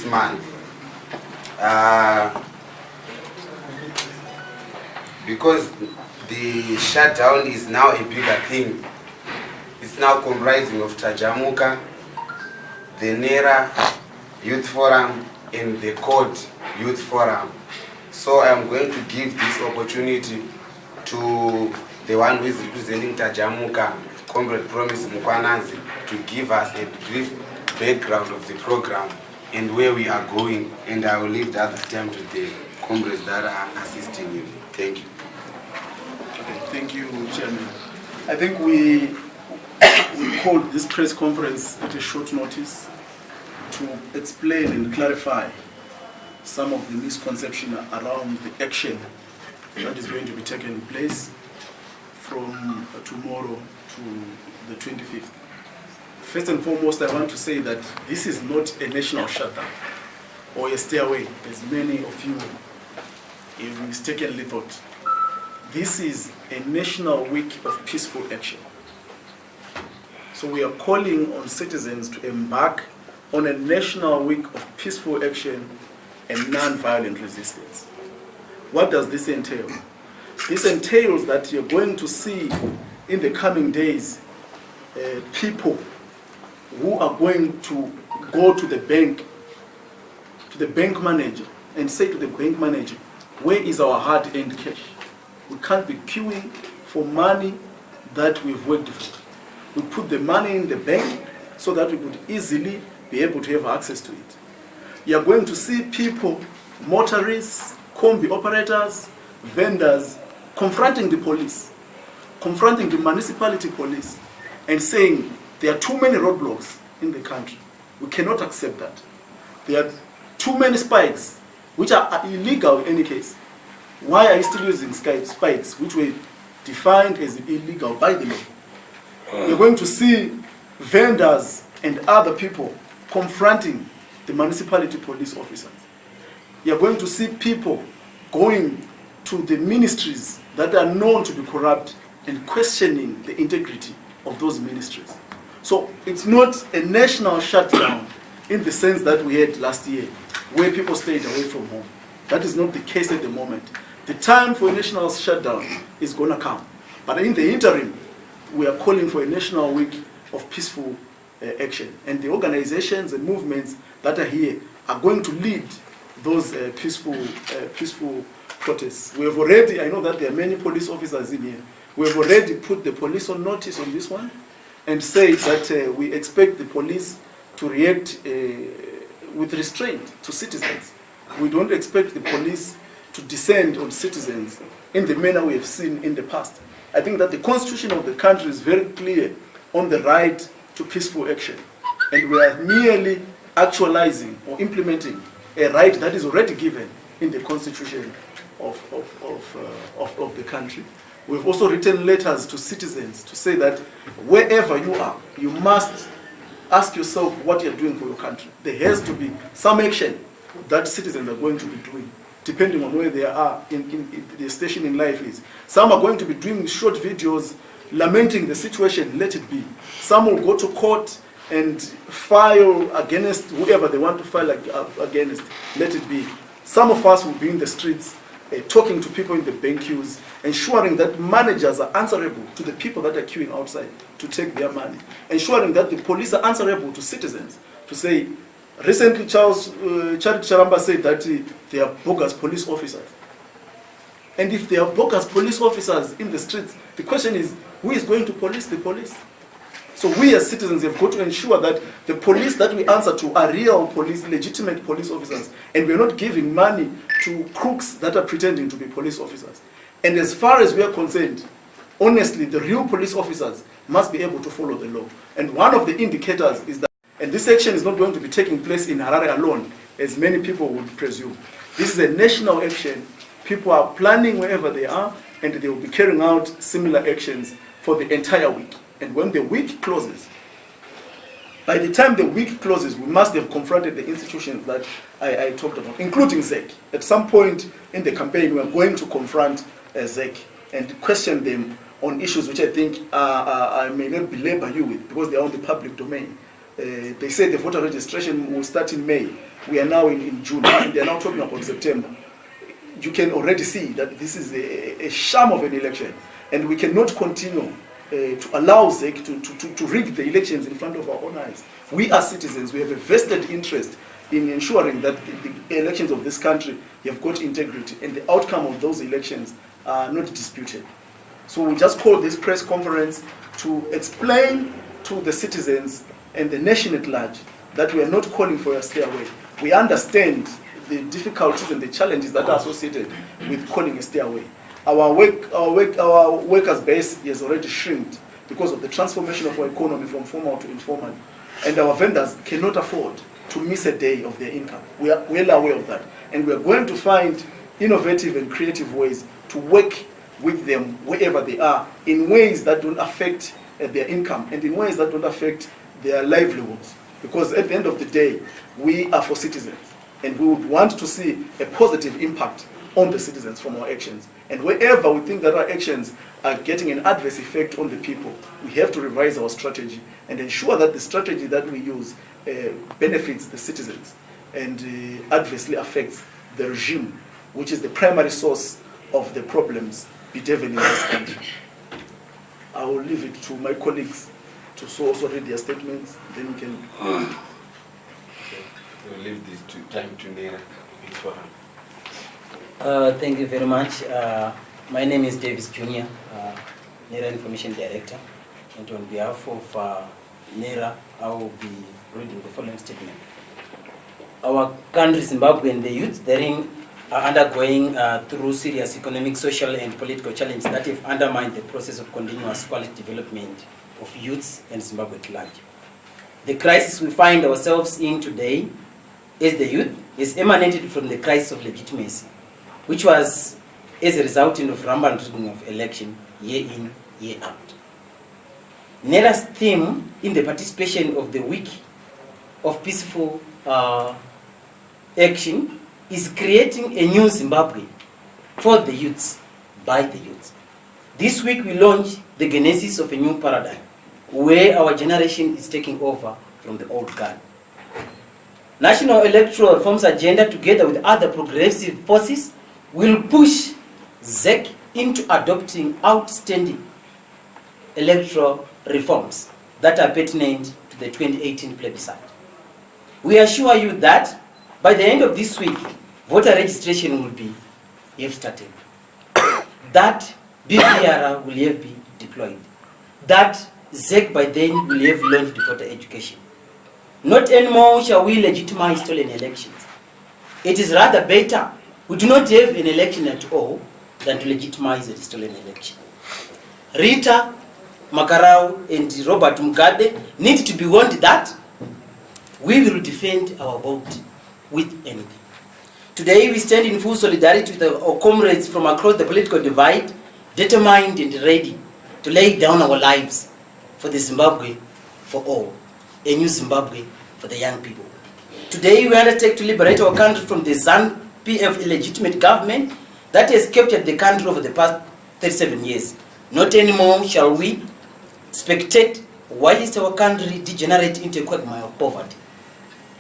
this month. Because the shutdown is now a bigger thing. It's now comprising of Tajamuka, the NERA Youth Forum, and the CORD Youth Forum. So I'm going to give this opportunity to the one who is representing Tajamuka, Comrade Promise Mukwananzi, to give us a brief background of the program and where we are going, and I will leave the other time to the comrades that are assisting you. Thank you. Okay, thank you, Chairman. I think we called this press conference at a short notice to explain and clarify some of the misconception around the action that is going to be taking place from tomorrow to the 25th. First and foremost, I want to say that this is not a national shutdown or a stay away, as many of you mistakenly thought. This is a national week of peaceful action. So we are calling on citizens to embark on a national week of peaceful action and non-violent resistance. What does this entail? This entails that you're going to see in the coming days people who are going to go to the bank manager and say to the bank manager, where is our hard-earned cash? We can't be queuing for money that we've worked for. We put the money in the bank so that we could easily be able to have access to it. You're going to see people, motorists, combi operators, vendors, confronting the police, confronting the municipality police, and saying there are too many roadblocks in the country. We cannot accept that. There are too many spikes, which are illegal in any case. Why are you still using spikes, which were defined as illegal by the law? You're going to see vendors and other people confronting the municipality police officers. You're going to see people going to the ministries that are known to be corrupt and questioning the integrity of those ministries. So it's not a national shutdown in the sense that we had last year, where people stayed away from home. That is not the case at the moment. The time for a national shutdown is going to come. But in the interim, we are calling for a national week of peaceful action. And the organizations and movements that are here are going to lead those peaceful protests. We have already, I know that there are many police officers in here, we have already put the police on notice on this one and said that we expect the police to react with restraint to citizens. We don't expect the police to descend on citizens in the manner we have seen in the past. I think that the constitution of the country is very clear on the right to peaceful action. And we are merely actualizing or implementing a right that is already given in the constitution of the country. We've also written letters to citizens to say that wherever you are, you must ask yourself what you're doing for your country. There has to be some action that citizens are going to be doing, depending on where they are in the station in life is. Some are going to be doing short videos lamenting the situation, let it be. Some will go to court and file against whoever they want to file against, let it be. Some of us will be in the streets talking to people in the bank queues, ensuring that managers are answerable to the people that are queuing outside to take their money, ensuring that the police are answerable to citizens to say, recently Charity Charamba said that they are bogus police officers. And if they are bogus police officers in the streets, the question is, who is going to police the police? So we as citizens have got to ensure that the police that we answer to are real police, legitimate police officers, and we're not giving money to crooks that are pretending to be police officers. And as far as we are concerned, honestly, the real police officers must be able to follow the law. And one of the indicators is that, and this action is not going to be taking place in Harare alone, as many people would presume. This is a national action. People are planning wherever they are, and they will be carrying out similar actions for the entire week. And when the week closes, by the time the week closes, we must have confronted the institutions that I talked about, including ZEC. At some point in the campaign, we are going to confront ZEC and question them on issues which I think I may not belabor you with, because they are on the public domain. They say the voter registration will start in May. We are now in June, and they are now talking about September. You can already see that this is a sham of an election, and we cannot continue to allow ZEC to rig the elections in front of our own eyes. We as citizens, we have a vested interest in ensuring that the elections of this country have got integrity, and the outcome of those elections are not disputed. So we just call this press conference to explain to the citizens and the nation at large that we are not calling for a stay away. We understand the difficulties and the challenges that are associated with calling a stay away. Our workers' base has already shrinked because of the transformation of our economy from formal to informal, and our vendors cannot afford to miss a day of their income. We are well aware of that, and we are going to find innovative and creative ways to work with them wherever they are in ways that don't affect their income and in ways that don't affect their livelihoods. Because at the end of the day, we are for citizens, and we would want to see a positive impact on the citizens from our actions. And wherever we think that our actions are getting an adverse effect on the people, we have to revise our strategy and ensure that the strategy that we use benefits the citizens and adversely affects the regime, which is the primary source of the problems bedeviling in this country. I will leave it to my colleagues to also read their statements, then we can... We'll leave this time to Nera. Thank you very much. My name is Davis Jr., NERA Information Director, and on behalf of NERA, I will be reading the following statement. Our country, Zimbabwe, and the youth therein are undergoing through serious economic, social, and political challenges that have undermined the process of continuous quality development of youths and Zimbabwe at large. The crisis we find ourselves in today as the youth is emanated from the crisis of legitimacy, which was as a result of rampant rigging of election year in, year out. NERA's theme in the participation of the week of peaceful action is creating a new Zimbabwe for the youths, by the youths. This week we launch the genesis of a new paradigm where our generation is taking over from the old guard. National Electoral Reforms Agenda, together with other progressive forces, will push ZEC into adopting outstanding electoral reforms that are pertinent to the 2018 plebiscite. We assure you that by the end of this week, voter registration will have started. That BVR will have been deployed. That ZEC by then will have launched voter education. Not anymore shall we legitimize stolen elections. It is rather better we do not have an election at all than to legitimize a stolen election. Rita Makarau and Robert Mugabe need to be warned that we will defend our vote with anything. Today we stand in full solidarity with our comrades from across the political divide, determined and ready to lay down our lives for the Zimbabwe for all, a new Zimbabwe for the young people. Today we undertake to liberate our country from the ZANU-PF illegitimate government that has captured the country over the past 37 years. Not anymore shall we spectate whilst our country degenerates into a quagmire of poverty.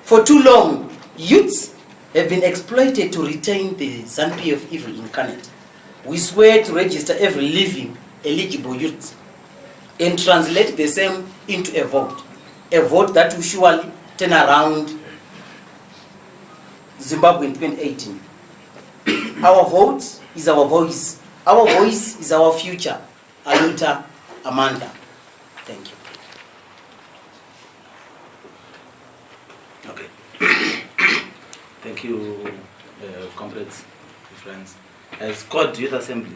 For too long, youths have been exploited to retain the ZANU-PF evil incarnate. We swear to register every living eligible youth and translate the same into a vote that will surely turn around Zimbabwe in 2018. Our vote is our voice. Our voice is our future. Aluta Amanda. Thank you. Okay. Thank you, comrades, friends. As CORD Youth Assembly,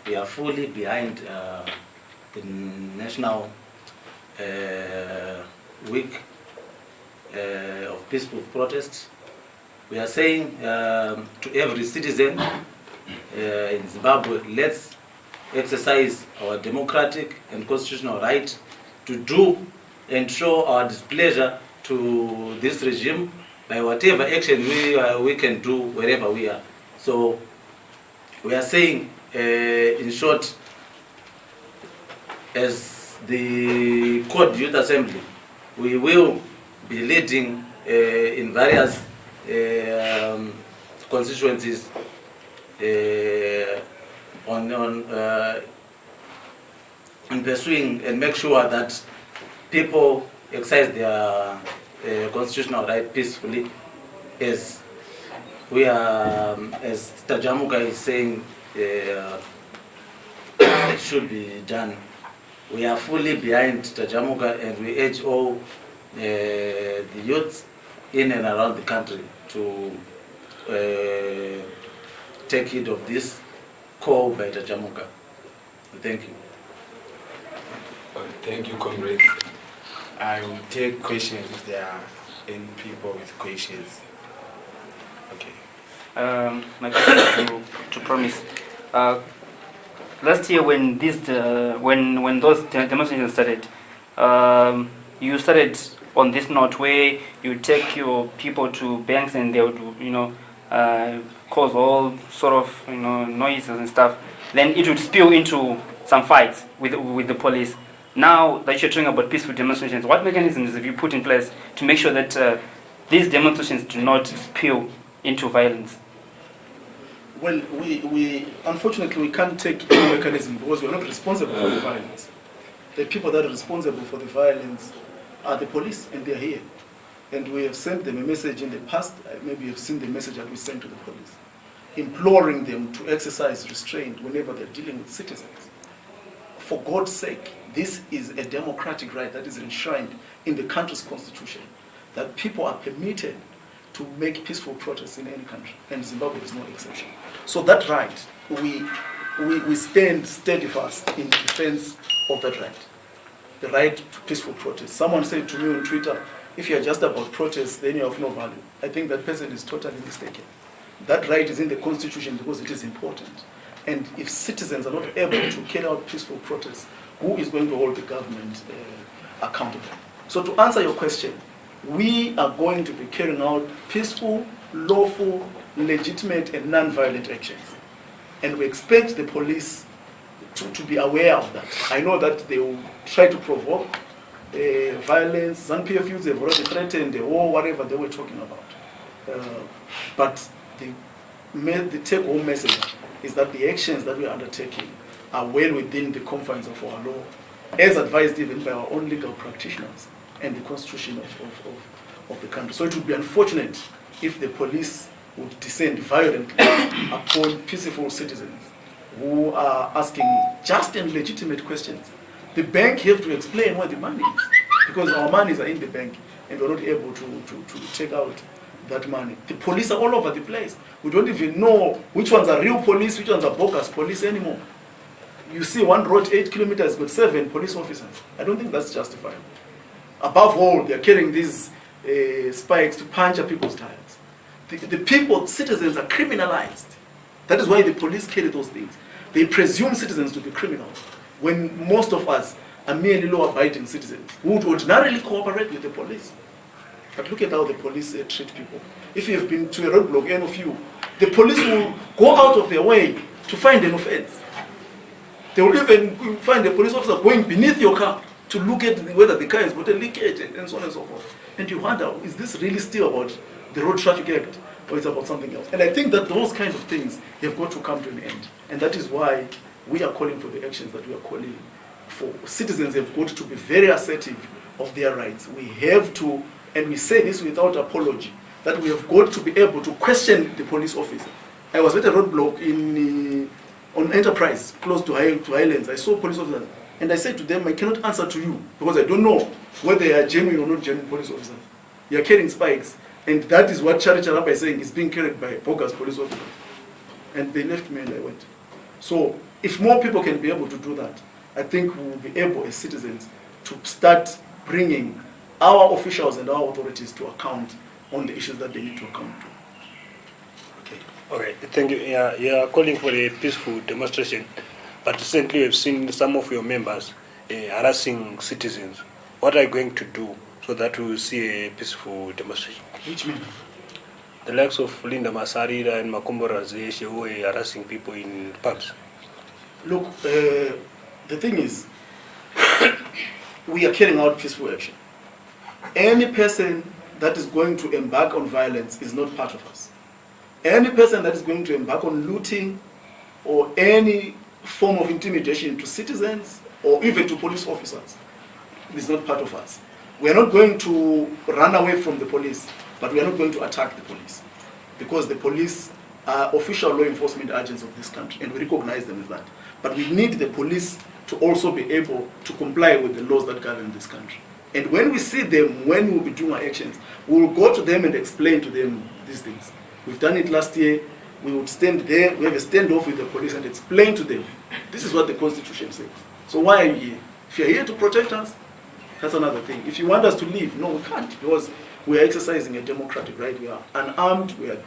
we are fully behind the National Week of Peaceful Protest. We are saying to every citizen in Zimbabwe, let's exercise our democratic and constitutional right to do and show our displeasure to this regime by whatever action we can do wherever we are. So we are saying, in short, as the CORD Youth Assembly, we will be leading in various constituencies on pursuing and make sure that people exercise their constitutional right peacefully, as we are, as Tajamuka is saying, it should be done. We are fully behind Tajamuka, and we urge all the youths in and around the country to take heed of this call by Tajamuka. Thank you. Thank you, comrades. I will take questions if there are any people with questions. Okay. My question to Promise. Last year, when when those demonstrations started, you started on this note where you take your people to banks and they would, cause all sort of noises and stuff. Then it would spill into some fights with the police. Now that you're talking about peaceful demonstrations, what mechanisms have you put in place to make sure that these demonstrations do not spill into violence? Well, we unfortunately we can't take any mechanism because we're not responsible for the violence. The people that are responsible for the violence are the police, and they're here. And we have sent them a message in the past. Maybe you've seen the message that we sent to the police, imploring them to exercise restraint whenever they're dealing with citizens. For God's sake, this is a democratic right that is enshrined in the country's constitution, that people are permitted to make peaceful protests in any country, and Zimbabwe is no exception. So that right, we stand steadfast in defense of that right, the right to peaceful protest. Someone said to me on Twitter, if you're just about protests, then you're of no value. I think that person is totally mistaken. That right is in the constitution because it is important. And if citizens are not able to carry out peaceful protests, who is going to hold the government accountable? So to answer your question, we are going to be carrying out peaceful, lawful, legitimate, and non-violent actions. And we expect the police to be aware of that. I know that they will try to provoke violence. Some PFUs have already threatened the war, whatever they were talking about. But the take-home message is that the actions that we are undertaking are well within the confines of our law, as advised even by our own legal practitioners and the constitution of the country. So it would be unfortunate if the police would descend violently upon peaceful citizens who are asking just and legitimate questions. The bank have to explain where the money is, because our monies are in the bank and we're not able to take out that money. The police are all over the place. We don't even know which ones are real police, which ones are bogus police anymore. You see one road 8 kilometers with 7 police officers. I don't think that's justified. Above all, they're carrying these spikes to puncture people's tires. The people, citizens are criminalized. That is why the police carry those things. They presume citizens to be criminals, when most of us are merely law-abiding citizens who would ordinarily cooperate with the police. But look at how the police treat people. If you have been to a roadblock, any of you, the police will go out of their way to find an offense. They will even find a police officer going beneath your car to look at whether the car has got a leakage and so on and so forth. And you wonder, is this really still about the Road Traffic Act, or it's about something else? And I think that those kinds of things have got to come to an end. And that is why we are calling for the actions that we are calling for. Citizens have got to be very assertive of their rights. We have to, and we say this without apology, that we have got to be able to question the police officer. I was at a roadblock on Enterprise, close to Highlands. I saw police officers, and I said to them, I cannot answer to you, because I don't know whether they are genuine or not genuine police officers. You are carrying spikes, and that is what Charlie Charapa is saying is being carried by bogus police officers. And they left me and I went. So if more people can be able to do that, I think we will be able as citizens to start bringing our officials and our authorities to account on the issues that they need to account to. Okay, thank you. You are calling for a peaceful demonstration, but recently we've seen some of your members harassing citizens. What are you going to do so that we will see a peaceful demonstration? Which member? The likes of Linda Masarira and Makumbo Razesh who are harassing people in pubs. Look, the thing is, we are carrying out peaceful action. Any person that is going to embark on violence is not part of us. Any person that is going to embark on looting or any form of intimidation to citizens or even to police officers is not part of us. We are not going to run away from the police, but we are not going to attack the police, because the police are official law enforcement agents of this country, and we recognize them as that. But we need the police to also be able to comply with the laws that govern this country. And when we see them, when we'll be doing our actions, we will go to them and explain to them these things. We've done it last year. We would stand there, we have a standoff with the police and explain to them, this is what the Constitution says. So why are you here? If you're here to protect us, that's another thing. If you want us to leave, no, we can't, because we are exercising a democratic right. We are unarmed, we are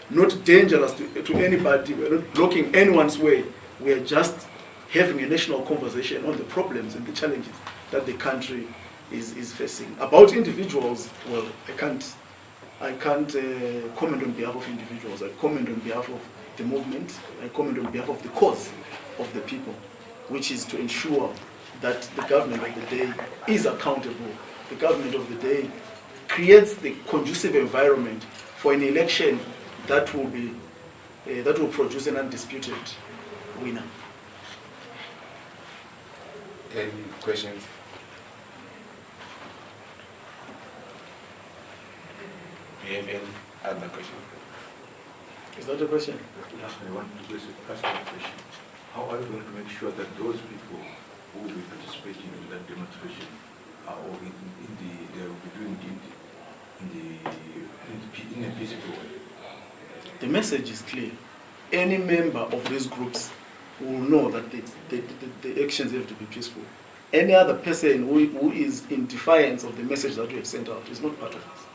not dangerous to anybody, we are not blocking anyone's way. We are just having a national conversation on the problems and the challenges that the country is facing. About individuals, well, I can't comment on behalf of individuals. I comment on behalf of the movement. I comment on behalf of the cause of the people, which is to ensure that the government of the day is accountable. The government of the day creates the conducive environment for an election that will produce an undisputed winner. Any questions? Do you have any other question? Is that a question? I want to ask a question. How are you going to make sure that those people who will be participating in that demonstration are all they will be doing it in a peaceful way? The message is clear. Any member of these groups will know that the actions have to be peaceful. Any other person who is in defiance of the message that we have sent out is not part of us.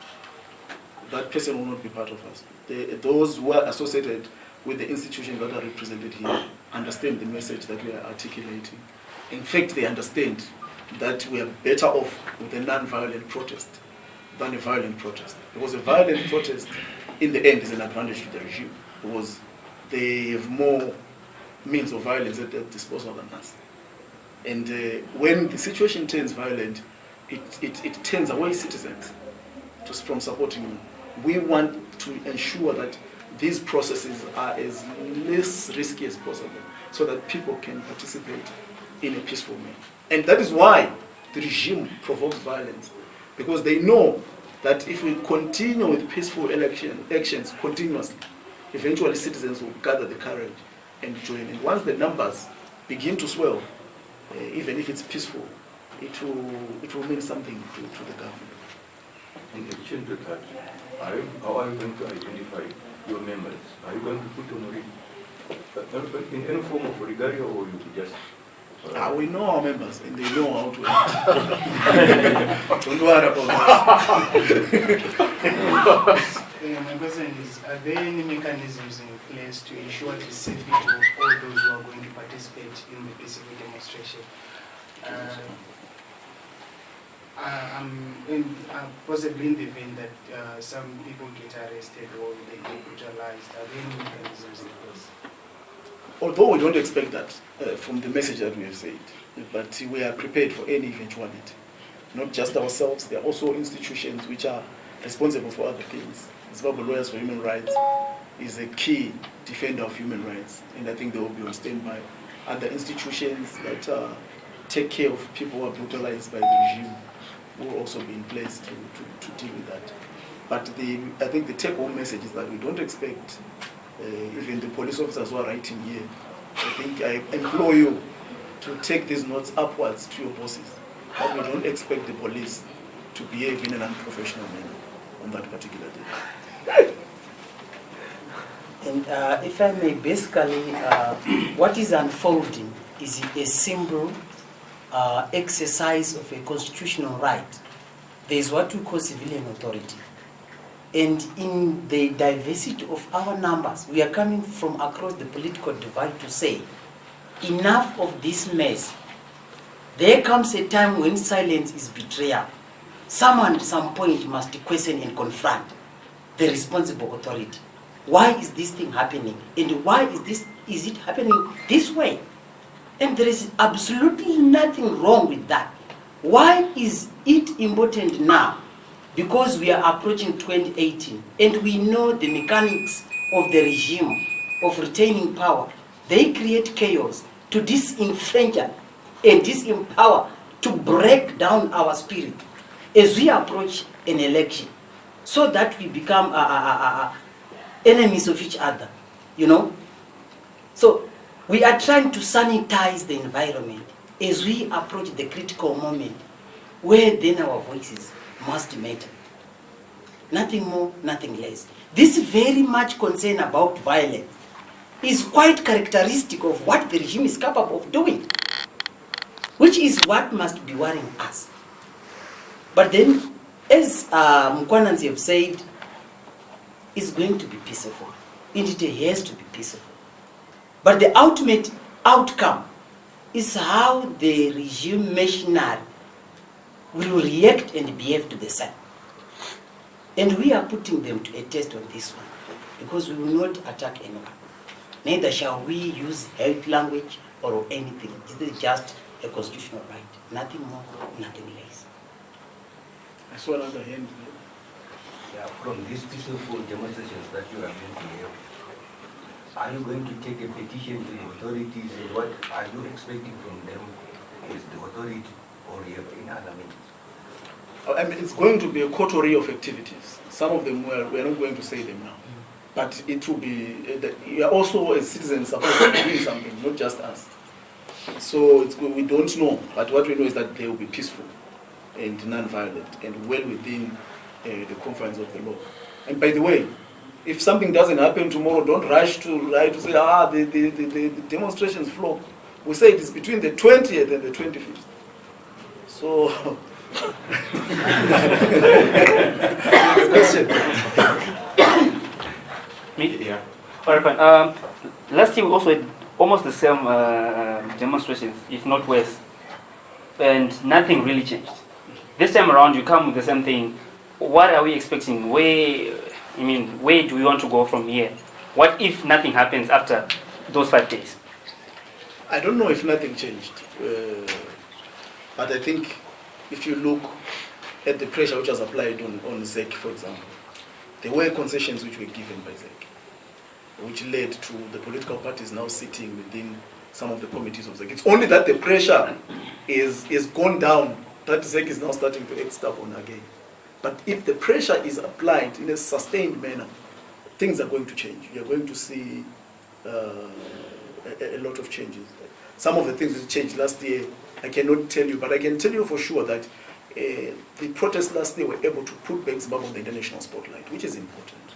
That person will not be part of us. Those who are associated with the institutions that are represented here understand the message that we are articulating. In fact, they understand that we are better off with a non-violent protest than a violent protest. Because a violent protest, in the end, is an advantage to the regime, because they have more means of violence at their disposal than us. And when the situation turns violent, it turns away citizens from supporting you. We want to ensure that these processes are as less risky as possible, so that people can participate in a peaceful way. And that is why the regime provokes violence, because they know that if we continue with peaceful actions continuously, eventually citizens will gather the courage and join. And once the numbers begin to swell, even if it's peaceful, it will mean something to the government. In addition to that, how are you going to identify your members? Are you going to put on in any form of regalia, or you just... We know our members and they know how to act. Don't worry about that. My question is, are there any mechanisms in place to ensure the safety of all those who are going to participate in the peaceful demonstration? Possibly in the event that some people get arrested or they get brutalized, are there any mechanisms in place? Although we don't expect that from the message that we have said, but we are prepared for any eventuality. Not just ourselves, there are also institutions which are responsible for other things. Zimbabwe Lawyers for Human Rights is a key defender of human rights, and I think they will be on standby. Other institutions that take care of people who are brutalized by the regime will also be in place to deal with that. But I think the take-home message is that we don't expect even the police officers who are writing here. I think I implore you to take these notes upwards to your bosses, that we don't expect the police to behave in an unprofessional manner on that particular day. And if I may, basically, what is unfolding is a simple exercise of a constitutional right. There is what we call civilian authority. And in the diversity of our numbers, we are coming from across the political divide to say, enough of this mess. There comes a time when silence is betrayal. Someone at some point must question and confront the responsible authority. Why is this thing happening? And why is it happening this way? And there is absolutely nothing wrong with that. Why is it important now because we are approaching 2018 and we know the mechanics of the regime of retaining power. They create chaos to disenfranchise and disempower, to break down our spirit as we approach an election, so that we become enemies of each other, you know. So we are trying to sanitize the environment as we approach the critical moment where then our voices must matter. Nothing more, nothing less. This very much concern about violence is quite characteristic of what the regime is capable of doing, which is what must be worrying us. But then, as Mkwananzi have said, it's going to be peaceful. Indeed, it has to be peaceful. But the ultimate outcome is how the regime machinery will react and behave to the sun. And we are putting them to a test on this one, because we will not attack anyone. Neither shall we use hate language or anything. This is just a constitutional right. Nothing more, nothing less. I saw another hand. Yeah, from these peaceful demonstrations that you are going to have, are you going to take a petition to the authorities, and what are you expecting from them as the authority, or you have any other means? I mean, it's going to be a coterie of activities. Some of them we are not going to say them now. But it will be, we are also as citizens supposed to be doing something, not just us. So it's good. We don't know, but what we know is that they will be peaceful and non-violent and well within the confines of the law. And by the way, if something doesn't happen tomorrow, don't rush to say, the demonstrations flop. We say it is between the 20th and the 25th. So, Me? Yeah. All right, fine. Last year we also had almost the same demonstrations, if not worse, and nothing really changed. This time around, you come with the same thing. What are we expecting? Where do we want to go from here? What if nothing happens after those 5 days? I don't know if nothing changed, but I think if you look at the pressure which was applied on ZEC, for example, there were concessions which were given by ZEC, which led to the political parties now sitting within some of the committees of ZEC. It's only that the pressure is gone down that ZEC is now starting to act stubborn again. But if the pressure is applied in a sustained manner, things are going to change. You're going to see a lot of changes. Some of the things that changed last year, I cannot tell you, but I can tell you for sure that the protests last year were able to put back Zimbabwe on the international spotlight, which is important,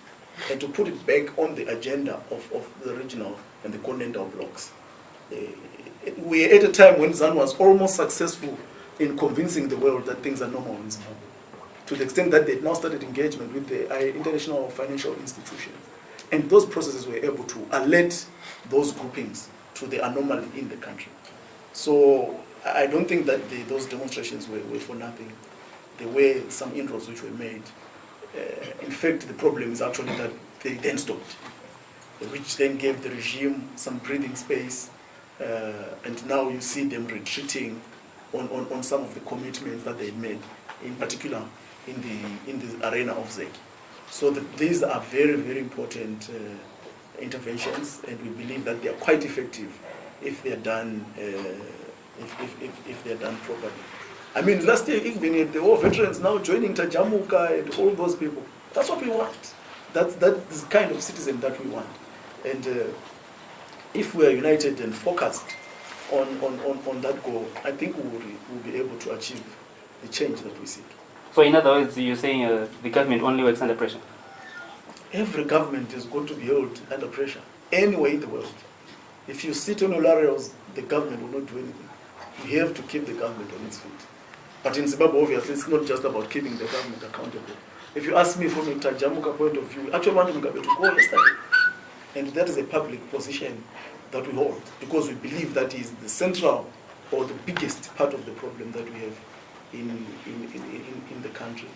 and to put it back on the agenda of the regional and the continental blocs. We are at a time when ZANU was almost successful in convincing the world that things are normal in Zimbabwe, to the extent that they now started engagement with the international financial institutions. And those processes were able to alert those groupings to the anomaly in the country. So I don't think that those demonstrations were for nothing. There were some inroads which were made. In fact, the problem is actually that they then stopped, which then gave the regime some breathing space. And now you see them retreating on some of the commitments that they made, in particular in the arena of ZEC. So these are very, very important interventions, and we believe that they are quite effective if they are done if they are done properly. I mean, last year even the war veterans now joining Tajamuka and all those people. That's what we want. That's the kind of citizen that we want. And if we are united and focused on that goal, I think we will be able to achieve the change that we seek. So in other words, you're saying the government only works under pressure? Every government is going to be held under pressure, anywhere in the world. If you sit on your laurels, the government will not do anything. You have to keep the government on its feet. But in Zimbabwe, obviously, it's not just about keeping the government accountable. If you ask me from a Tajamuka point of view, we actually want Mugabe to go yesterday. And that is a public position that we hold, because we believe that is the central or the biggest part of the problem that we have in the country.